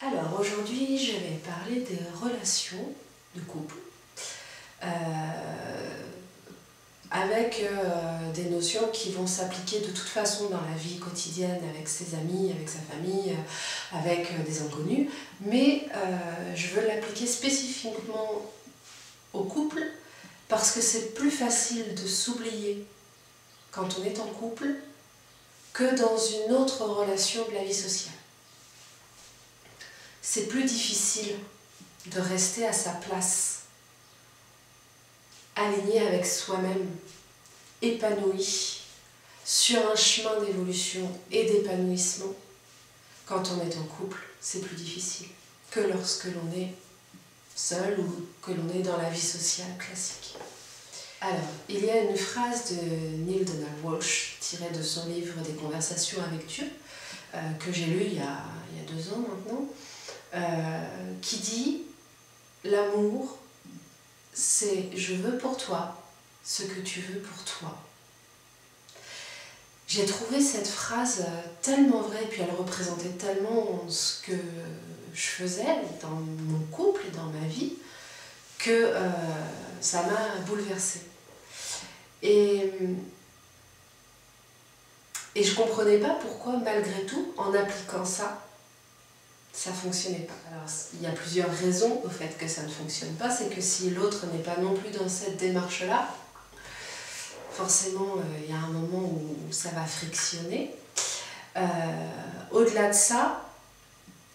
Alors aujourd'hui, je vais parler des relations de couple avec des notions qui vont s'appliquer de toute façon dans la vie quotidienne avec ses amis, avec sa famille, avec des inconnus, mais je veux l'appliquer spécifiquement au couple parce que c'est plus facile de s'oublier quand on est en couple que dans une autre relation de la vie sociale. C'est plus difficile de rester à sa place, aligné avec soi-même, épanoui, sur un chemin d'évolution et d'épanouissement. Quand on est en couple, c'est plus difficile que lorsque l'on est seul ou que l'on est dans la vie sociale classique. Alors, il y a une phrase de Neale Donald Walsch, tirée de son livre Des conversations avec Dieu, que j'ai lu il y a 2 ans maintenant, qui dit « L'amour, c'est je veux pour toi ce que tu veux pour toi ». J'ai trouvé cette phrase tellement vraie, et puis elle représentait tellement ce que je faisais dans mon couple et dans ma vie, que ça m'a bouleversée. Et je ne comprenais pas pourquoi, malgré tout, en appliquant ça, ça ne fonctionnait pas. Alors, il y a plusieurs raisons au fait que ça ne fonctionne pas. C'est que si l'autre n'est pas non plus dans cette démarche-là, forcément, il y a un moment où ça va frictionner. Au-delà de ça,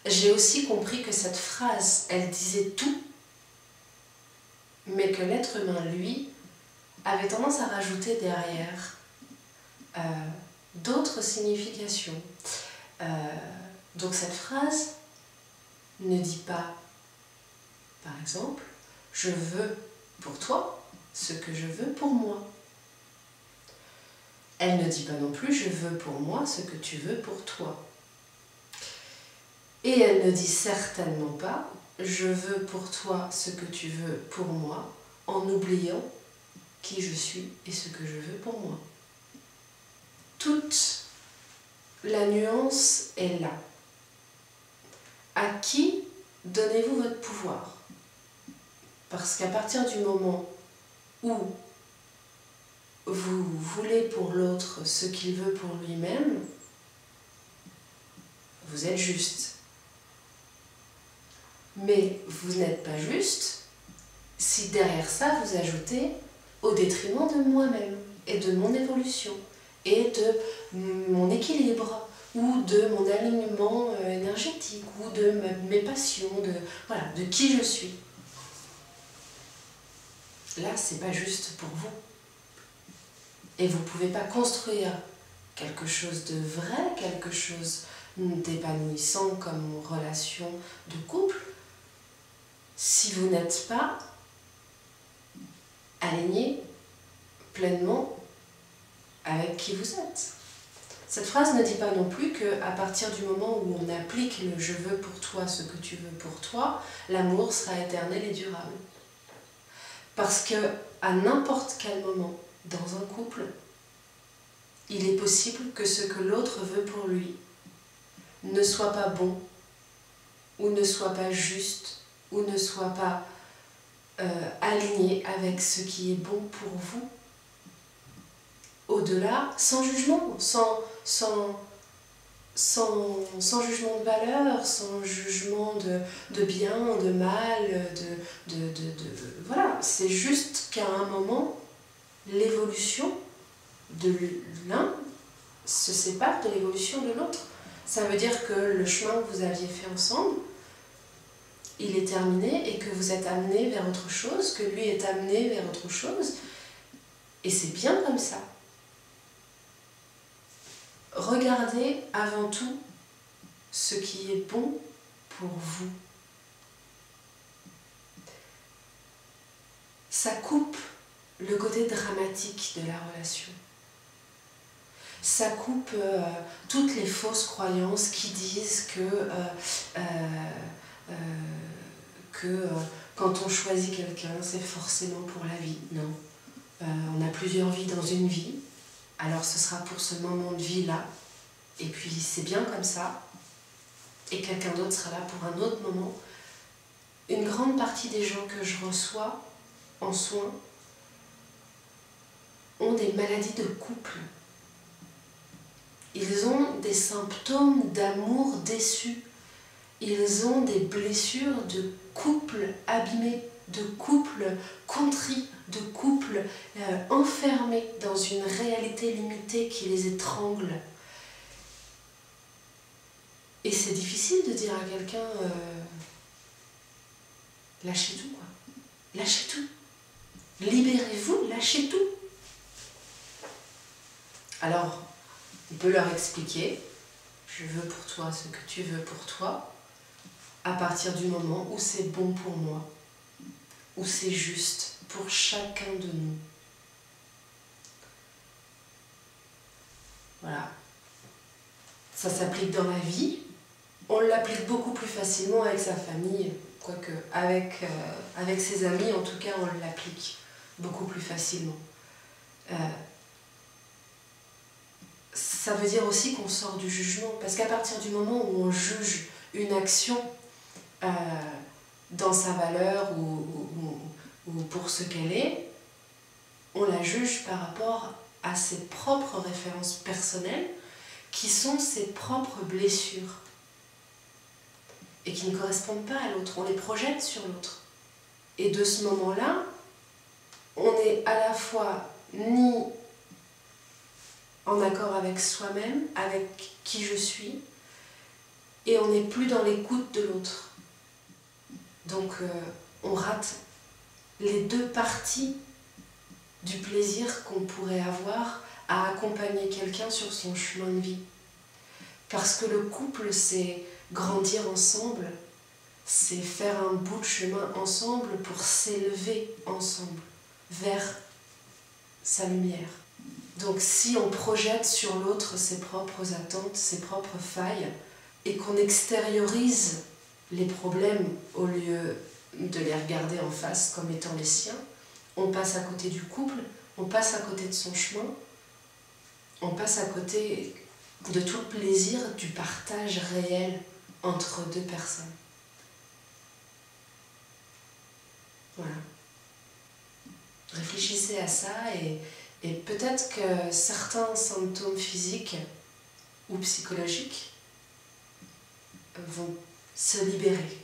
j'ai aussi compris que cette phrase, elle disait tout, mais que l'être humain, lui, avait tendance à rajouter derrière d'autres significations. Donc cette phrase ne dit pas, par exemple, « je veux pour toi ce que je veux pour moi ». Elle ne dit pas non plus « je veux pour moi ce que tu veux pour toi ». Et elle ne dit certainement pas « je veux pour toi ce que tu veux pour moi » en oubliant qui je suis et ce que je veux pour moi. Toute la nuance est là. À qui donnez-vous votre pouvoir? Parce qu'à partir du moment où vous voulez pour l'autre ce qu'il veut pour lui-même, vous êtes juste. Mais vous n'êtes pas juste si derrière ça vous ajoutez au détriment de moi-même et de mon évolution et de mon équilibre ou de mon alignement énergétique ou de mes passions, de qui je suis. Là, c'est pas juste pour vous. Et vous ne pouvez pas construire quelque chose de vrai, quelque chose d'épanouissant comme relation de couple, si vous n'êtes pas aligné pleinement avec qui vous êtes. Cette phrase ne dit pas non plus qu'à partir du moment où on applique le « je veux pour toi ce que tu veux pour toi », l'amour sera éternel et durable. Parce qu'à n'importe quel moment dans un couple, il est possible que ce que l'autre veut pour lui ne soit pas bon, ou ne soit pas juste, ou ne soit pas aligné avec ce qui est bon pour vous. Au-delà, sans jugement, sans jugement de valeur, sans jugement de bien, de mal, voilà, c'est juste qu'à un moment, l'évolution de l'un se sépare de l'évolution de l'autre. Ça veut dire que le chemin que vous aviez fait ensemble, il est terminé et que vous êtes amené vers autre chose, que lui est amené vers autre chose. Et c'est bien comme ça. Regardez avant tout ce qui est bon pour vous. Ça coupe le côté dramatique de la relation. Ça coupe toutes les fausses croyances qui disent que quand on choisit quelqu'un, c'est forcément pour la vie. Non. On a plusieurs vies dans une vie. Alors ce sera pour ce moment de vie-là. Et puis c'est bien comme ça. et quelqu'un d'autre sera là pour un autre moment. Une grande partie des gens que je reçois en soins ont des maladies de couple. Ils ont des symptômes d'amour déçu. Ils ont des blessures de couple abîmé, de couple contrit, de couple enfermé dans une réalité limitée qui les étrangle. Et c'est difficile de dire à quelqu'un lâchez tout, quoi. Lâchez tout. Libérez-vous, lâchez tout. Alors, on peut leur expliquer, je veux pour toi ce que tu veux pour toi, à partir du moment où c'est bon pour moi, où c'est juste pour chacun de nous. Voilà. Ça s'applique dans la vie, on l'applique beaucoup plus facilement avec sa famille, quoique avec ses amis, en tout cas, on l'applique beaucoup plus facilement. Ça veut dire aussi qu'on sort du jugement, parce qu'à partir du moment où on juge une action dans sa valeur ou pour ce qu'elle est, on la juge par rapport à ses propres références personnelles, qui sont ses propres blessures, et qui ne correspondent pas à l'autre, on les projette sur l'autre. Et de ce moment-là, on n'est à la fois ni en accord avec soi-même, avec qui je suis, et on n'est plus dans l'écoute de l'autre. Donc on rate les deux parties du plaisir qu'on pourrait avoir à accompagner quelqu'un sur son chemin de vie. Parce que le couple, c'est grandir ensemble, c'est faire un bout de chemin ensemble pour s'élever ensemble vers sa lumière. Donc si on projette sur l'autre ses propres attentes, ses propres failles, et qu'on extériorise les problèmes au lieu de les regarder en face comme étant les siens, on passe à côté du couple, on passe à côté de son chemin, on passe à côté de tout le plaisir du partage réel entre deux personnes. Voilà. Réfléchissez à ça et peut-être que certains symptômes physiques ou psychologiques vont se libérer.